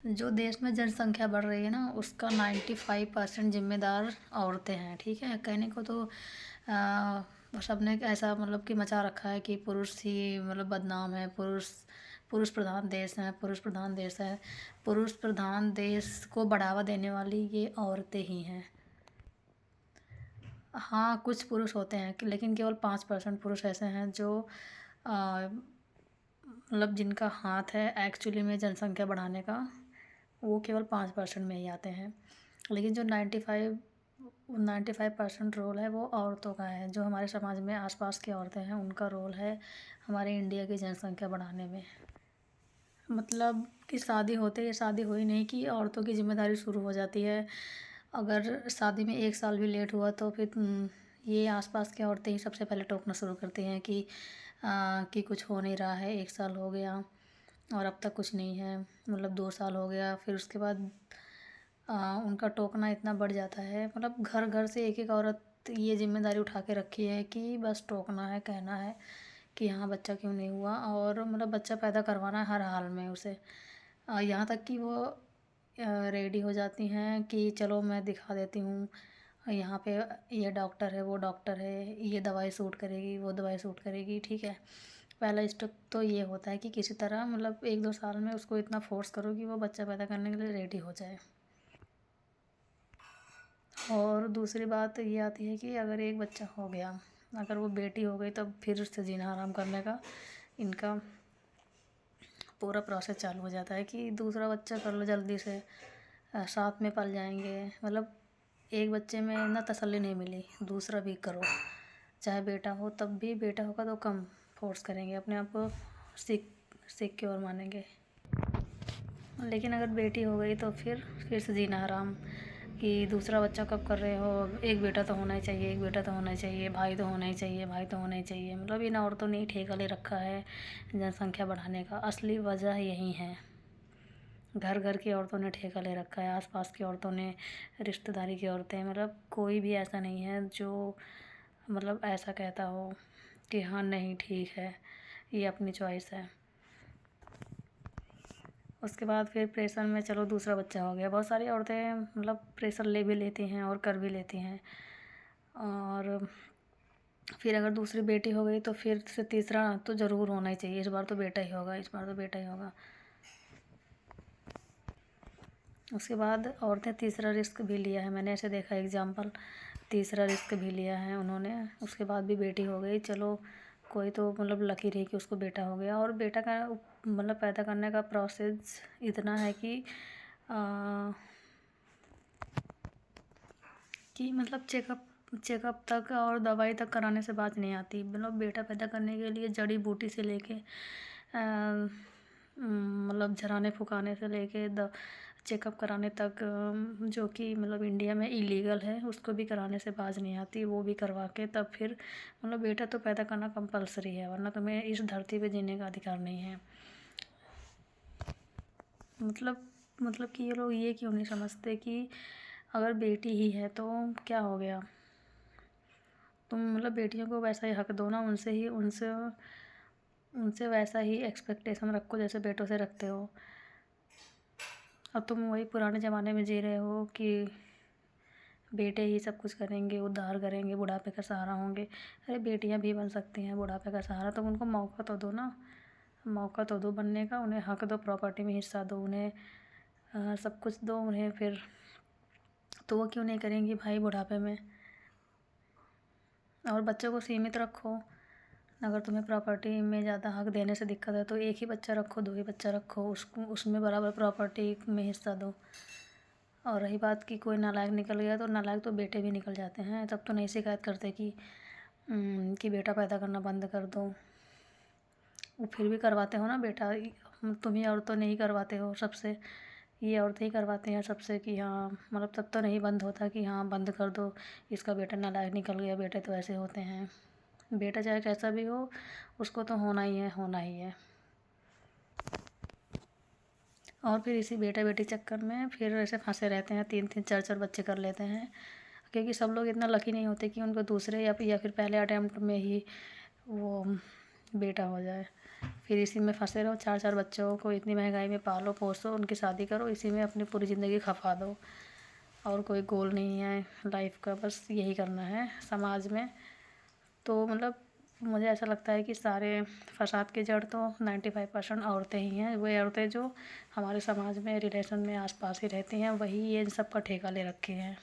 जो देश में जनसंख्या बढ़ रही है ना, उसका 95% जिम्मेदार औरतें हैं। ठीक है, कहने को तो सबने ऐसा मतलब कि मचा रखा है कि पुरुष ही मतलब बदनाम है, पुरुष पुरुष प्रधान देश है, पुरुष प्रधान देश है। पुरुष प्रधान देश को बढ़ावा देने वाली ये औरतें ही हैं। हाँ, कुछ पुरुष होते हैं लेकिन केवल 5% पुरुष ऐसे हैं जो मतलब जिनका हाथ है एक्चुअली में जनसंख्या बढ़ाने का, वो केवल 5% में ही आते हैं। लेकिन जो 95% रोल है वो औरतों का है। जो हमारे समाज में आसपास की औरतें हैं उनका रोल है हमारे इंडिया की जनसंख्या बढ़ाने में। मतलब कि शादी होते ही शादी हुई नहीं कि औरतों की जिम्मेदारी शुरू हो जाती है। अगर शादी में 1 साल भी लेट हुआ तो फिर ये आसपास की औरतें ही सबसे पहले टोकना शुरू करती हैं कि कुछ हो नहीं रहा है, 1 साल हो गया और अब तक कुछ नहीं है, मतलब 2 साल हो गया। फिर उसके बाद उनका टोकना इतना बढ़ जाता है। मतलब घर घर से एक एक औरत ये जिम्मेदारी उठा के रखी है कि बस टोकना है, कहना है कि हाँ बच्चा क्यों नहीं हुआ, और मतलब बच्चा पैदा करवाना है हर हाल में उसे। यहाँ तक कि वो रेडी हो जाती हैं कि चलो मैं दिखा देती हूँ, यहाँ पे ये डॉक्टर है, वो डॉक्टर है, ये दवाई सूट करेगी, वो दवाई सूट करेगी। ठीक है, पहला स्टेप तो ये होता है कि किसी तरह मतलब 1-2 साल में उसको इतना फोर्स करो कि वो बच्चा पैदा करने के लिए रेडी हो जाए। और दूसरी बात ये आती है कि अगर एक बच्चा हो गया, अगर वो बेटी हो गई, तब फिर उससे जीना हराम करने का इनका पूरा प्रोसेस चालू हो जाता है कि दूसरा बच्चा कर लो जल्दी से, साथ में पल जाएंगे। मतलब एक बच्चे में ना तसल्ली नहीं मिली, दूसरा भी करो। चाहे बेटा हो तब भी, बेटा होगा तो कम फोर्स करेंगे, अपने आप को सिक्योर मानेंगे। लेकिन अगर बेटी हो गई तो फिर से जीना हराम कि दूसरा बच्चा कब कर रहे हो, एक बेटा तो होना ही चाहिए, एक बेटा तो होना ही चाहिए, भाई तो होना ही चाहिए, भाई तो होना ही चाहिए। मतलब इन औरतों ने ही ठेका ले रखा है जनसंख्या बढ़ाने का। असली वजह यही है, घर घर की औरतों ने ठेका ले रखा है, आसपास की औरतों ने, रिश्तेदारी की औरतें। मतलब कोई भी ऐसा नहीं है जो मतलब ऐसा कहता हो कि हाँ नहीं ठीक है, ये अपनी चॉइस है। उसके बाद फिर प्रेशर में चलो दूसरा बच्चा हो गया, बहुत सारी औरतें मतलब प्रेशर ले भी लेती हैं और कर भी लेती हैं। और फिर अगर दूसरी बेटी हो गई तो फिर से तीसरा तो ज़रूर होना ही चाहिए, इस बार तो बेटा ही होगा, इस बार तो बेटा ही होगा। उसके बाद औरतें तीसरा रिस्क भी लिया है, मैंने ऐसे देखा एग्जाम्पल, तीसरा रिस्क भी लिया है उन्होंने। उसके बाद भी बेटी हो गई, चलो कोई तो मतलब लकी रही कि उसको बेटा हो गया। और बेटा का मतलब पैदा करने का प्रोसेस इतना है कि मतलब चेकअप तक और दवाई तक कराने से बात नहीं आती। मतलब बेटा पैदा करने के लिए जड़ी बूटी से लेके मतलब झराने फुकाने से लेके चेकअप कराने तक, जो कि मतलब इंडिया में इलीगल है, उसको भी कराने से बाज नहीं आती। वो भी करवा के तब फिर मतलब बेटा तो पैदा करना कंपलसरी है, वरना तुम्हें इस धरती पे जीने का अधिकार नहीं है। मतलब कि ये लोग ये क्यों नहीं समझते कि अगर बेटी ही है तो क्या हो गया, तुम मतलब बेटियों को वैसा ही हक दो ना, उनसे ही उनसे उनसे वैसा ही एक्सपेक्टेशन रखो जैसे बेटों से रखते हो। अब तुम वही पुराने ज़माने में जी रहे हो कि बेटे ही सब कुछ करेंगे, उद्धार करेंगे, बुढ़ापे का सहारा होंगे। अरे बेटियां भी बन सकती हैं बुढ़ापे का सहारा, तुम उनको मौका तो दो ना, मौका तो दो बनने का, उन्हें हक दो, प्रॉपर्टी में हिस्सा दो, उन्हें सब कुछ दो उन्हें। फिर तो वो क्यों नहीं करेंगी भाई बुढ़ापे में। और बच्चों को सीमित रखो, अगर तुम्हें प्रॉपर्टी में ज़्यादा हक देने से दिक्कत है तो एक ही बच्चा रखो, 2 ही बच्चा रखो, उसको उसमें बराबर प्रॉपर्टी में हिस्सा दो। और रही बात कि कोई नालायक निकल गया, तो नालायक तो बेटे भी निकल जाते हैं, तब तो नहीं शिकायत करते कि बेटा पैदा करना बंद कर दो। वो फिर भी करवाते हो ना बेटा, तुम ही औरतों ने ही करवाते हो सबसे, ये औरतें ही करवाते हैं सबसे कि हाँ, मतलब तब तो नहीं बंद होता कि हाँ बंद कर दो, इसका बेटा नालायक निकल गया, बेटे तो ऐसे होते हैं। बेटा चाहे कैसा भी हो, उसको तो होना ही है, होना ही है। और फिर इसी बेटा बेटी चक्कर में फिर ऐसे फंसे रहते हैं, 3-3 4-4 बच्चे कर लेते हैं, क्योंकि सब लोग इतना लकी नहीं होते कि उनको दूसरे या फिर पहले अटेम्प्ट में ही वो बेटा हो जाए। फिर इसी में फँसे रहो, 4-4 बच्चों को इतनी महँगाई में पालो पोसो, उनकी शादी करो, इसी में अपनी पूरी ज़िंदगी खपा दो। और कोई गोल नहीं है लाइफ का, बस यही करना है समाज में। तो मतलब मुझे ऐसा लगता है कि सारे फ़साद की जड़ तो 95% औरतें ही हैं। वही औरतें जो हमारे समाज में रिलेशन में आस-पास ही रहती हैं, वही ये इन सब का ठेका ले रखे हैं।